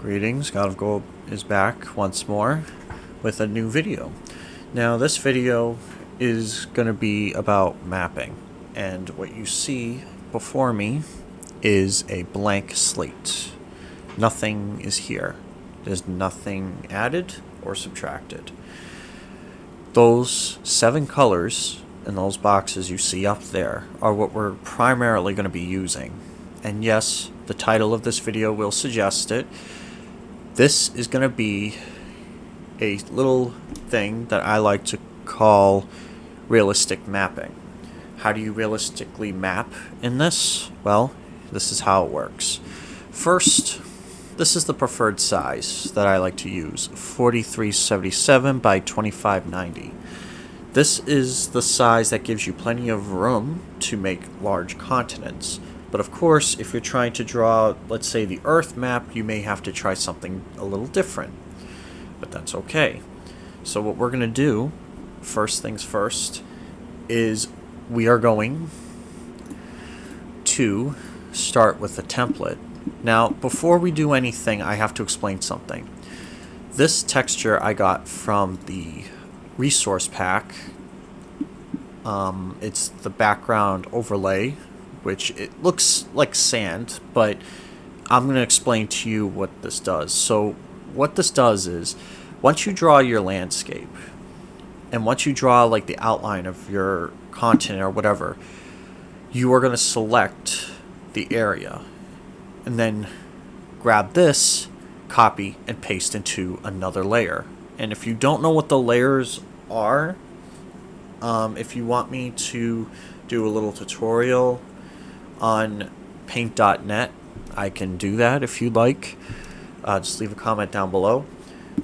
Greetings, God of Gold is back once more with a new video. Now this video is going to be about mapping, and what you see before me is a blank slate. Nothing is here. There's nothing added or subtracted. Those 7 colors in those boxes you see up there are what we're primarily going to be using. And yes, the title of this video will suggest it. This is going to be a little thing that I like to call realistic mapping. How do you realistically map in this? Well, this is how it works. First, this is the preferred size that I like to use, 4377 by 2590. This is the size that gives you plenty of room to make large continents. But of course, if you're trying to draw, let's say, the Earth map, you may have to try something a little different. But that's okay. So what we're going to do, first things first, is we are going to start with a template. Now, before we do anything, I have to explain something. This texture I got from the resource pack. It's the background overlay, which it looks like sand, but I'm going to explain to you what this does. So what this does is, once you draw your landscape, and once you draw like the outline of your continent or whatever, you are going to select the area, and then grab this, copy, and paste into another layer. And if you don't know what the layers are, if you want me to do a little tutorial on paint.net, I can do that if you'd like. Just leave a comment down below.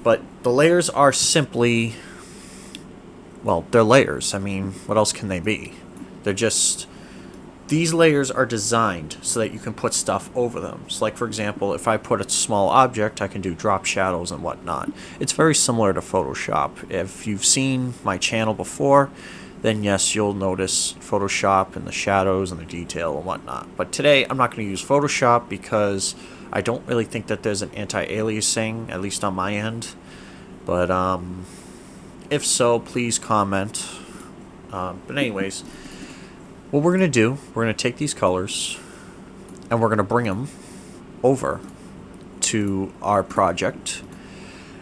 But the layers are simply, well, they're layers. I mean, what else can they be? They're just, these layers are designed so that you can put stuff over them. So like, for example, if I put a small object, I can do drop shadows and whatnot. It's very similar to Photoshop. If you've seen my channel before, then yes, you'll notice Photoshop and the shadows and the detail and whatnot. But today, I'm not going to use Photoshop because I don't really think that there's an anti-aliasing, at least on my end. But if so, please comment. But anyways, what we're going to do, we're going to take these colors and we're going to bring them over to our project.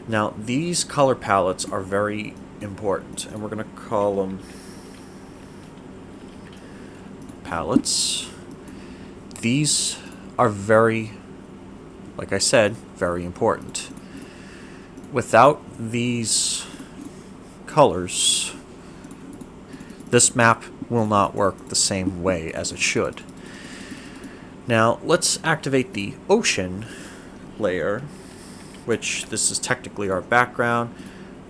Now, these color palettes are very important, and we're going to call them palettes. These are very, like I said, very important. Without these colors, this map will not work the same way as it should. Now, let's activate the ocean layer, which this is technically our background,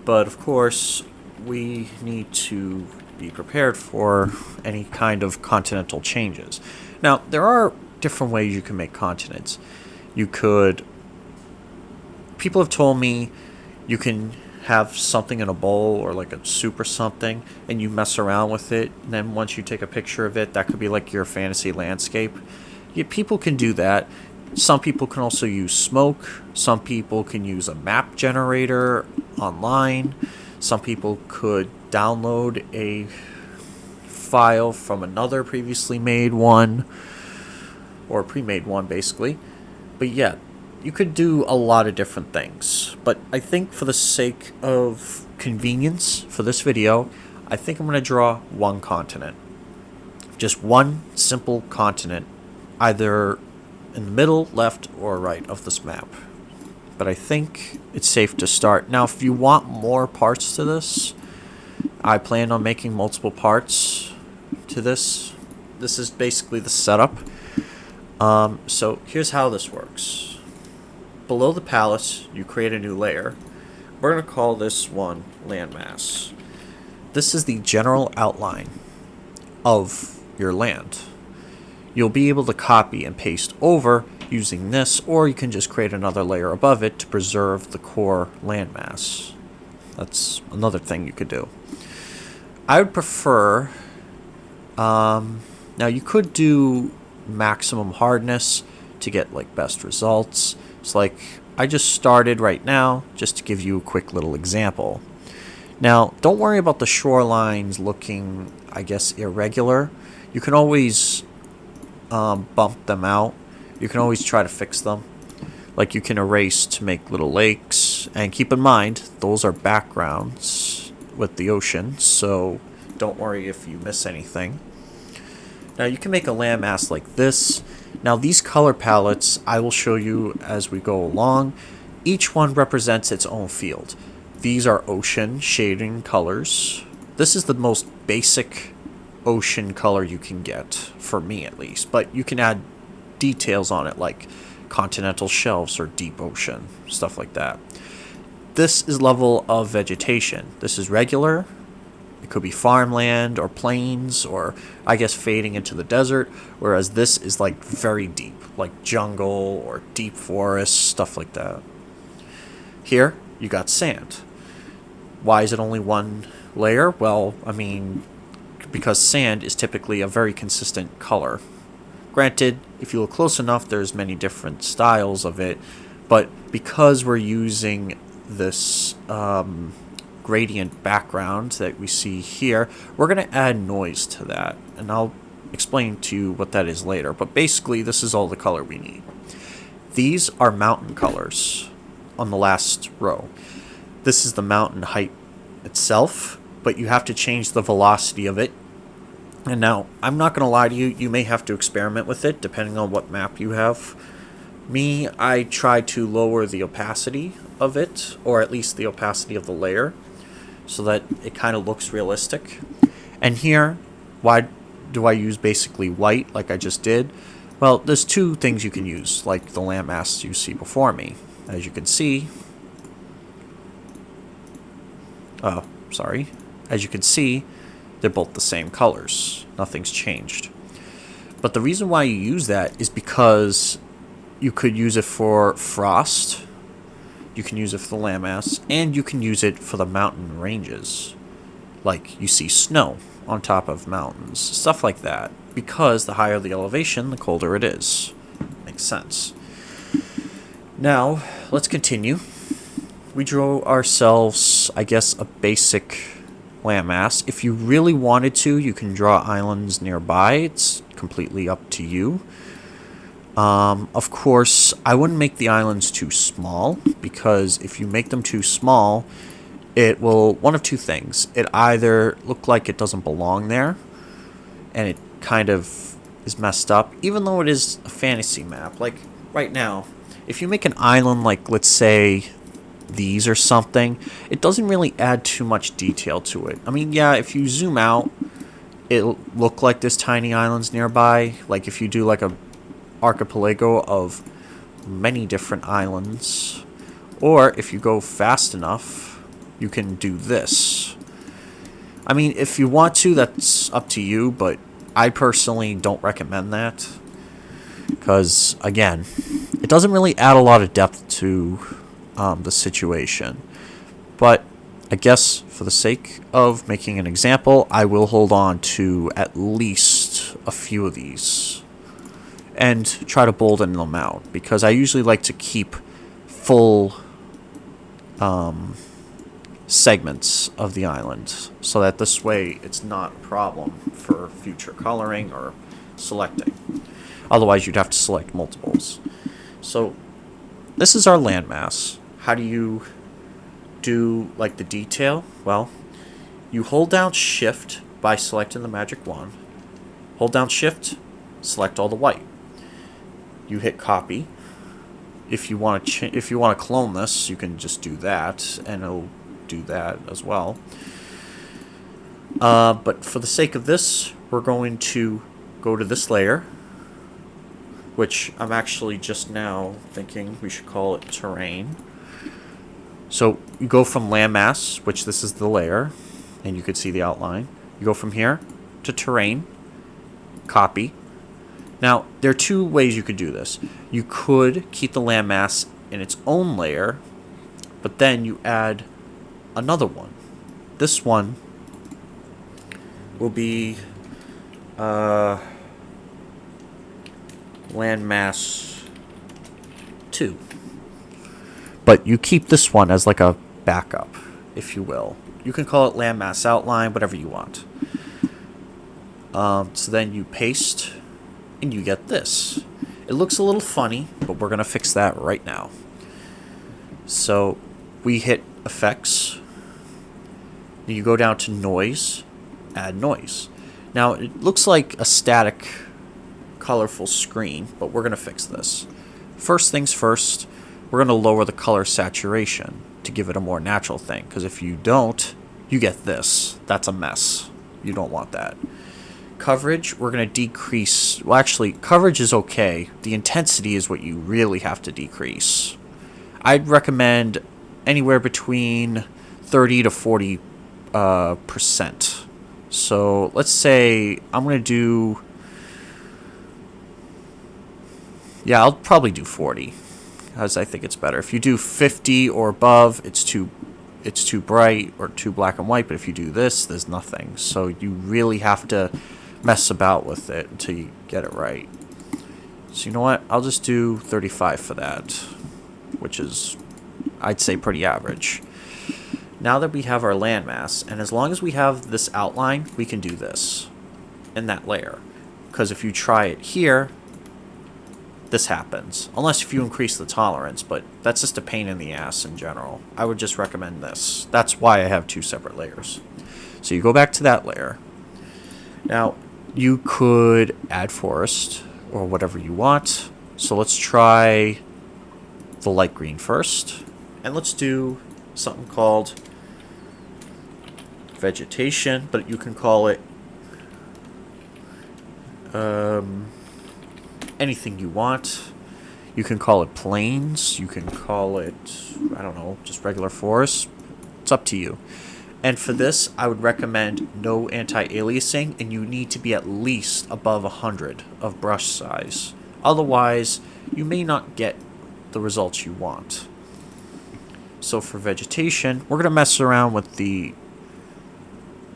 but of course, we need to be prepared for any kind of continental changes. Now, there are different ways you can make continents. You could, people have told me you can have something in a bowl or like a soup or something, and you mess around with it, and then once you take a picture of it, that could be like your fantasy landscape. Yeah, people can do that. Some people can also use smoke. Some people can use a map generator online. Some people could download a file from another previously made one, or pre-made one basically. But yeah, you could do a lot of different things. But I think for the sake of convenience for this video, I think I'm going to draw one continent. Just one simple continent, either in the middle, left, or right of this map. But I think it's safe to start. Now, if you want more parts to this, I plan on making multiple parts to this. This is basically the setup. So here's how this works. Below the palette, you create a new layer. We're going to call this one landmass. This is the general outline of your land. You'll be able to copy and paste over using this, or you can just create another layer above it to preserve the core landmass. That's another thing you could do. I would prefer, now you could do maximum hardness to get like best results, It's like I just started right now just to give you a quick little example. Now, don't worry about the shorelines looking, I guess, irregular. You can always bump them out. You can always try to fix them. Like you can erase to make little lakes. And keep in mind, those are backgrounds with the ocean, so don't worry if you miss anything. Now you can make a landmass like this. Now these color palettes I will show you as we go along. Each one represents its own field. These are ocean shading colors. This is the most basic ocean color you can get, for me at least, but you can add details on it like continental shelves or deep ocean, stuff like that. This is level of vegetation. This is regular. It could be farmland or plains or I guess fading into the desert, whereas this is like very deep, like jungle or deep forest, stuff like that. Here you got sand. Why is it only one layer? Well, I mean, because sand is typically a very consistent color. Granted, if you look close enough, there's many different styles of it, but because we're using this gradient background that we see here, we're going to add noise to that, and I'll explain to you what that is later, but basically this is all the color we need. These are mountain colors on the last row. This is the mountain height itself, but you have to change the velocity of it. And now, I'm not going to lie to you, you may have to experiment with it depending on what map you have. Me, I try to lower the opacity of it, or at least the opacity of the layer, so that it kind of looks realistic. And here, why do I use basically white like I just did? Well, there's two things you can use, like the landmass you see before me. As you can see, as you can see, they're both the same colors. Nothing's changed. But the reason why you use that is because you could use it for frost, you can use it for the landmass, and you can use it for the mountain ranges. Like you see snow on top of mountains, stuff like that. Because the higher the elevation, the colder it is. Makes sense. Now, let's continue. We drew ourselves, I guess, a basic landmass. If you really wanted to, you can draw islands nearby. It's completely up to you. Of course, I wouldn't make the islands too small, because if you make them too small, it will, one of two things. It either look like it doesn't belong there, and it kind of is messed up, even though it is a fantasy map. Like, right now, if you make an island like, let's say, these or something, it doesn't really add too much detail to it. I mean, yeah, if you zoom out, it'll look like there's tiny islands nearby. Like if you do like a archipelago of many different islands, or if you go fast enough, you can do this. I mean, if you want to, that's up to you, but I personally don't recommend that, because again, it doesn't really add a lot of depth to the situation. But I guess for the sake of making an example, I will hold on to at least a few of these and try to bolden them out, because I usually like to keep full segments of the island, so that this way it's not a problem for future coloring or selecting. Otherwise you'd have to select multiples. So this is our landmass. How do you do like the detail? Well, you hold down shift by selecting the magic wand. Hold down shift, select all the white. You hit copy. If you want to clone this, you can just do that, and it'll do that as well. But for the sake of this, we're going to go to this layer, which I'm actually just now thinking we should call it terrain. So you go from landmass, which this is the layer, and you could see the outline. You go from here to terrain, copy. Now, there are two ways you could do this. You could keep the landmass in its own layer, but then you add another one. This one will be landmass 2. but you keep this one as like a backup, if you will. You can call it landmass outline, whatever you want. So then you paste, and you get this. It looks a little funny, but we're going to fix that right now. So we hit effects. You go down to noise, add noise. Now it looks like a static, colorful screen, but we're going to fix this. First things first, we're going to lower the color saturation to give it a more natural thing, because if you don't, you get this. That's a mess. You don't want that. Coverage, we're going to decrease. Well, actually, coverage is okay. The intensity is what you really have to decrease. I'd recommend anywhere between 30 to 40%. So let's say I'm going to do... Yeah, I'll probably do 40, because I think it's better. If you do 50 or above, it's too bright or too black and white. But if you do this, there's nothing. So you really have to mess about with it until you get it right. So you know what? I'll just do 35 for that, which is, I'd say, pretty average. Now that we have our landmass, and as long as we have this outline, we can do this in that layer. Because if you try it here, this happens. Unless if you increase the tolerance, but that's just a pain in the ass in general. I would just recommend this. That's why I have two separate layers. So you go back to that layer. Now, you could add forest or whatever you want. So let's try the light green first. And let's do something called vegetation, but you can call it anything you want. You can call it plains. You can call it, I don't know, just regular forest. It's up to you. And for this, I would recommend no anti-aliasing, and you need to be at least above 100 of brush size. Otherwise, you may not get the results you want. So for vegetation, we're going to mess around with the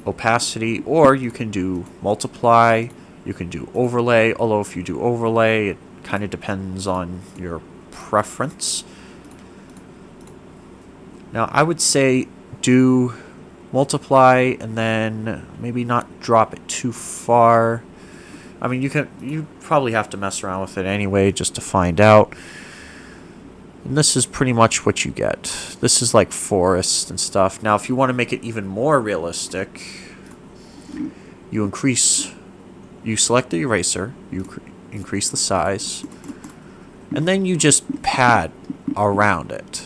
opacity, or you can do multiply, you can do overlay, although if you do overlay, it kind of depends on your preference. Now, I would say do multiply and then maybe not drop it too far. I mean, you probably have to mess around with it anyway just to find out. And this is pretty much what you get. This is like forest and stuff. Now, if you want to make it even more realistic, you select the eraser, you increase the size, and then you just pad around it.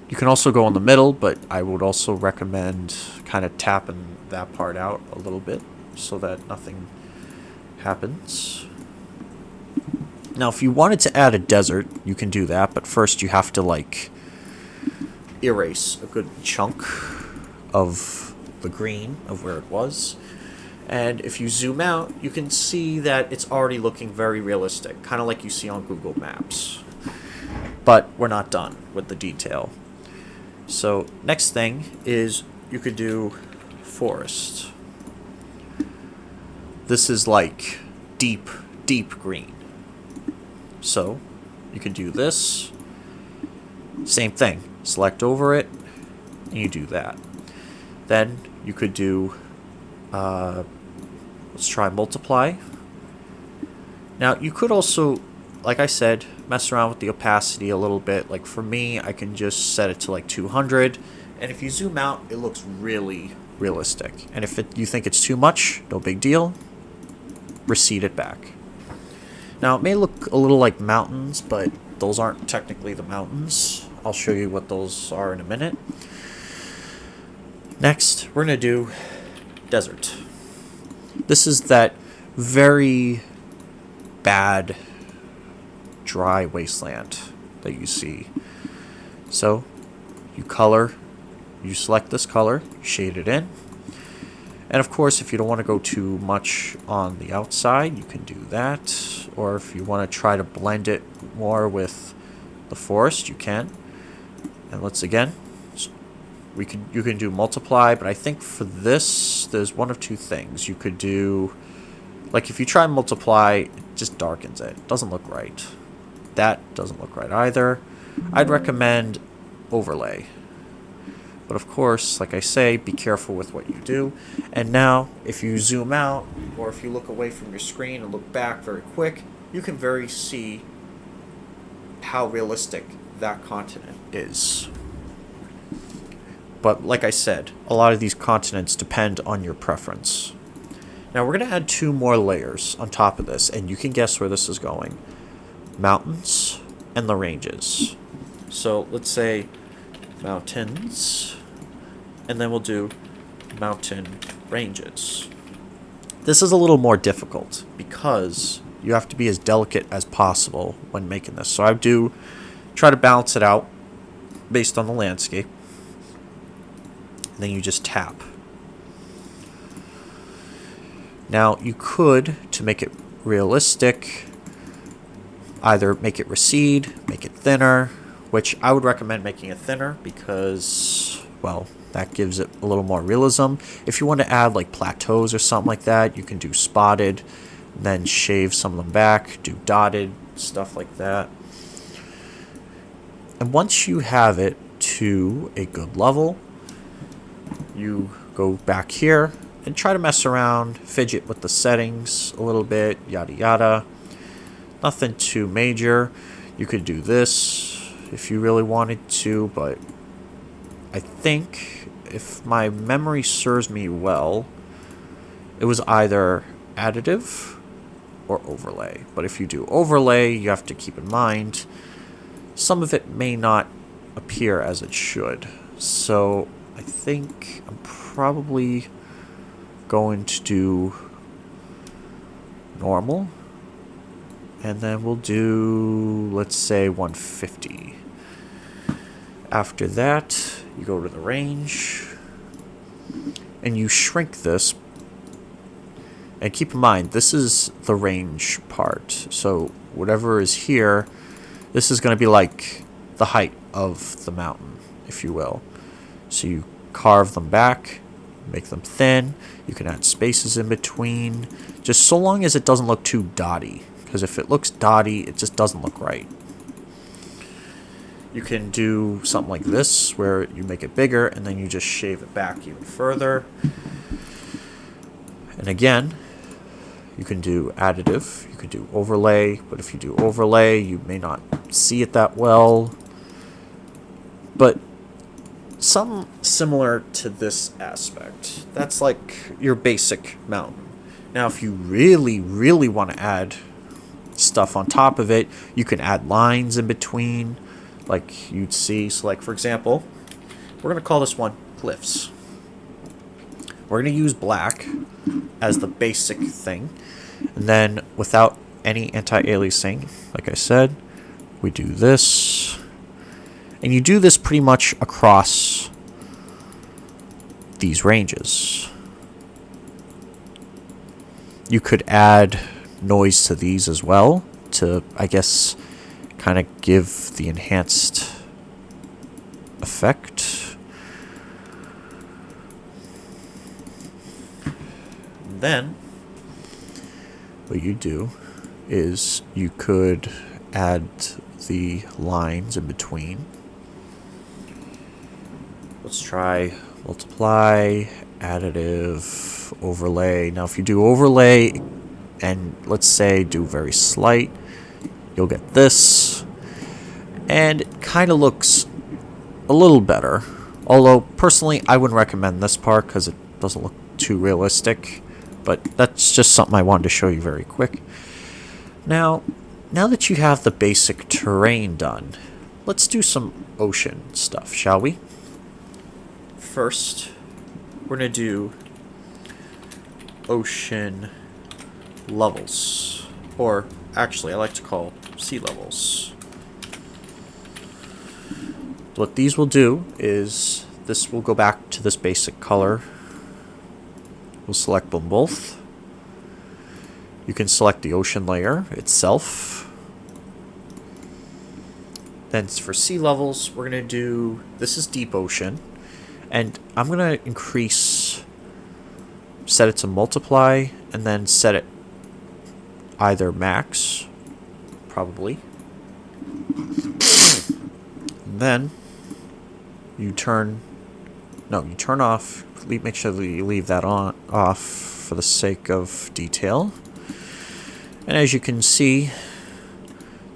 You can also go in the middle, but I would also recommend kind of tapping that part out a little bit so that nothing happens. Now, if you wanted to add a desert, you can do that, but first you have to, like, erase a good chunk of the green of where it was. And if you zoom out, you can see that it's already looking very realistic, kind of like you see on Google Maps. But we're not done with the detail. So next thing is you could do forest. This is like deep, deep green. So you can do this. Same thing. Select over it, and you do that. Then you could do, let's try multiply. Now you could also, like I said, mess around with the opacity a little bit. Like for me, I can just set it to like 200. And if you zoom out, it looks really realistic. And if you think it's too much, no big deal. Recede it back. Now it may look a little like mountains, but those aren't technically the mountains. I'll show you what those are in a minute. Next, we're going to do desert. This is that very bad dry wasteland that you see. So you select this color, shade it in. And of course, if you don't want to go too much on the outside, you can do that. Or if you want to try to blend it more with the forest, you can. And you can do multiply, but I think for this, there's one of two things. You could do, like if you try multiply, it just darkens it. It doesn't look right. That doesn't look right either. I'd recommend overlay. But of course, like I say, be careful with what you do. And now, if you zoom out, or if you look away from your screen and look back very quick, you can very see how realistic that continent is. But like I said, a lot of these continents depend on your preference. Now we're going to add 2 more layers on top of this, and you can guess where this is going. Mountains and the ranges. So let's say mountains, and then we'll do mountain ranges. This is a little more difficult because you have to be as delicate as possible when making this. So I do try to balance it out based on the landscape. And then you just tap. Now you could, to make it realistic, either make it recede, make it thinner, which I would recommend making it thinner because, well, that gives it a little more realism. If you want to add like plateaus or something like that, you can do spotted, then shave some of them back, do dotted, stuff like that. And once you have it to a good level, you go back here and try to mess around, fidget with the settings a little bit, yada yada. Nothing too major. You could do this if you really wanted to, but I think if my memory serves me well, it was either additive or overlay. But if you do overlay, you have to keep in mind some of it may not appear as it should. So I think I'm probably going to do normal, and then we'll do, let's say, 150. After that, you go to the range, and you shrink this. And keep in mind, this is the range part. So whatever is here, this is going to be like the height of the mountain, if you will. So you carve them back, make them thin. You can add spaces in between, just so long as it doesn't look too dotty. Because if it looks dotty, it just doesn't look right. You can do something like this, where you make it bigger, and then you just shave it back even further. And again, you can do additive, you could do overlay, but if you do overlay, you may not see it that well. But something similar to this aspect. That's like your basic mountain. Now, if you really, really want to add stuff on top of it, you can add lines in between, like you'd see. So, like, for example, we're going to call this one cliffs. We're going to use black as the basic thing. And then, without any anti-aliasing, like I said, we do this. And you do this pretty much across these ranges. You could add noise to these as well to, I guess, kind of give the enhanced effect. Then what you do is you could add the lines in between. Let's try multiply, additive, overlay. Now if you do overlay and let's say do very slight, you'll get this, and it kind of looks a little better. Although personally I wouldn't recommend this part because it doesn't look too realistic, but that's just something I wanted to show you very quick. Now that you have the basic terrain done, let's do some ocean stuff, shall we? First, we're going to do ocean levels, or actually I like to call sea levels. What these will do is this will go back to this basic color. We'll select them both. You can select the ocean layer itself. Then for sea levels, we're going to do, this is deep ocean. And I'm going to increase, set it to multiply, and then set it either max, probably, then you turn off, make sure that you leave that off for the sake of detail. And as you can see,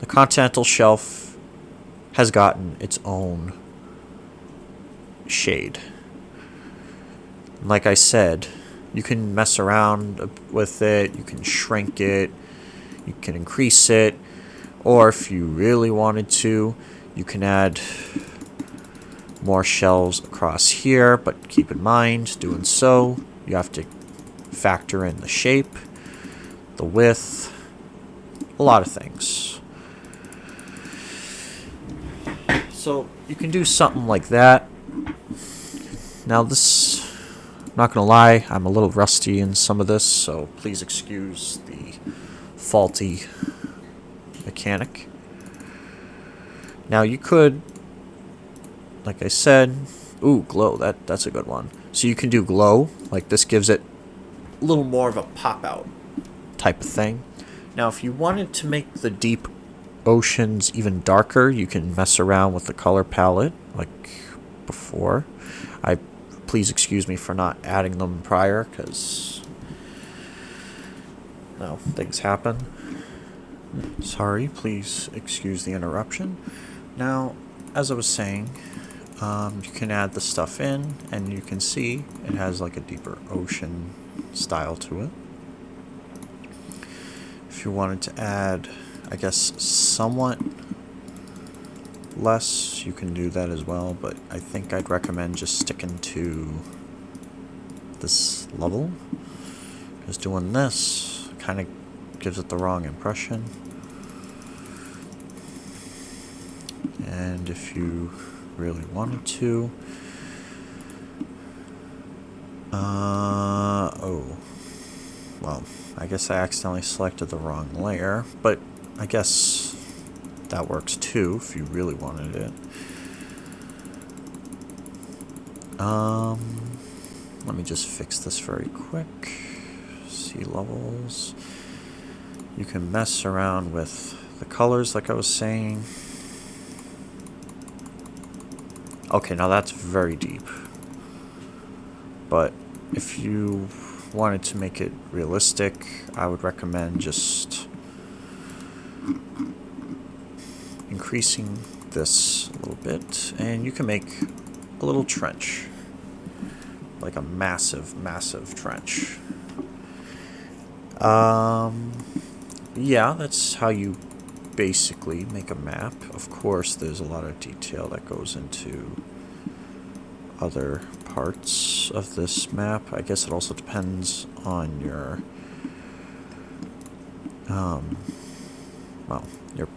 the Continental Shelf has gotten its own shade. Like I said, you can mess around with it, you can shrink it, you can increase it, or if you really wanted to, you can add more shelves across here, but keep in mind, doing so, you have to factor in the shape, the width, a lot of things. So you can do something like that. Now this, I'm not gonna lie, I'm a little rusty in some of this, so please excuse the faulty mechanic. Now you could, like I said, glow, that's a good one. So you can do glow, like this gives it a little more of a pop out type of thing. Now if you wanted to make the deep oceans even darker, you can mess around with the color palette like before. Please excuse me for not adding them prior, because things happen. Sorry, please excuse the interruption. Now, as I was saying, you can add the stuff in, and you can see it has like a deeper ocean style to it. If you wanted to add, I guess, somewhat less, you can do that as well, but I think I'd recommend just sticking to this level, because doing this kind of gives it the wrong impression. And if you really wanted to, well, I guess I accidentally selected the wrong layer, but I guess that works too if you really wanted it. Let me just fix this very quick. Sea levels. You can mess around with the colors like I was saying. Okay, now that's very deep. But if you wanted to make it realistic, I would recommend just increasing this a little bit, and you can make a little trench, like a massive trench. Yeah, that's how you basically make a map. Of course, there's a lot of detail that goes into other parts of this map. I guess it also depends on your your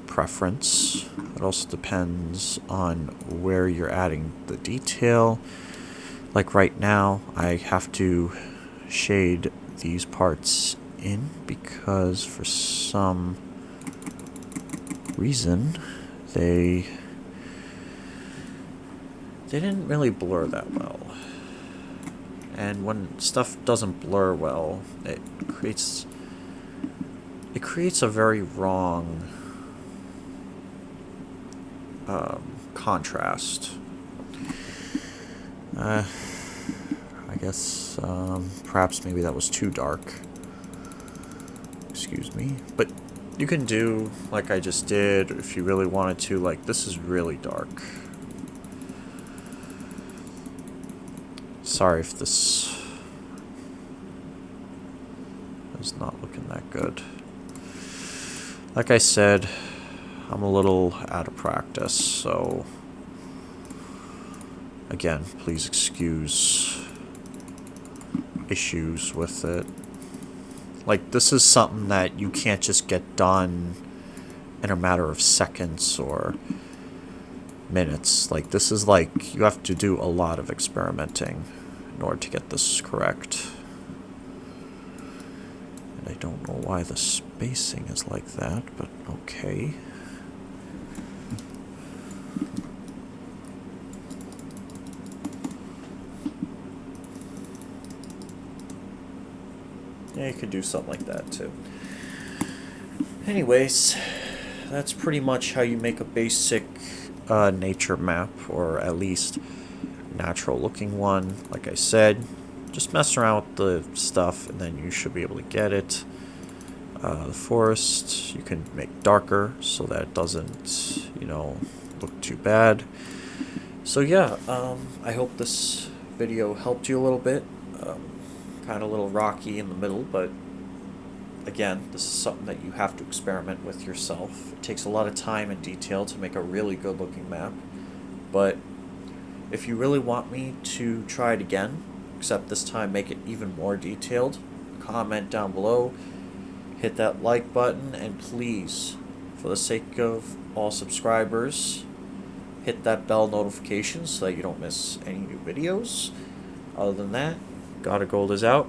preference. It also depends on where you're adding the detail. Like right now, I have to shade these parts in because for some reason they didn't really blur that well. And when stuff doesn't blur well, it creates a very wrong contrast. I guess perhaps maybe that was too dark. Excuse me. But you can do like I just did if you really wanted to. Like, this is really dark. Sorry if this is not looking that good. Like I said, I'm a little out of practice, so again, please excuse issues with it. Like, this is something that you can't just get done in a matter of seconds or minutes. Like, this is like, you have to do a lot of experimenting in order to get this correct. And I don't know why the spacing is like that, but okay. Yeah, you could do something like that too. Anyways, that's pretty much how you make a basic nature map, or at least natural looking one. Like I said, just mess around with the stuff and then you should be able to get it. The forest you can make darker so that it doesn't, look too bad. So yeah, I hope this video helped you a little bit. Kind of a little rocky in the middle, but again, this is something that you have to experiment with yourself. It takes a lot of time and detail to make a really good looking map, but if you really want me to try it again, except this time make it even more detailed, comment down below, hit that like button, and please, for the sake of all subscribers, hit that bell notification so that you don't miss any new videos. Other than that, God of Gold is out.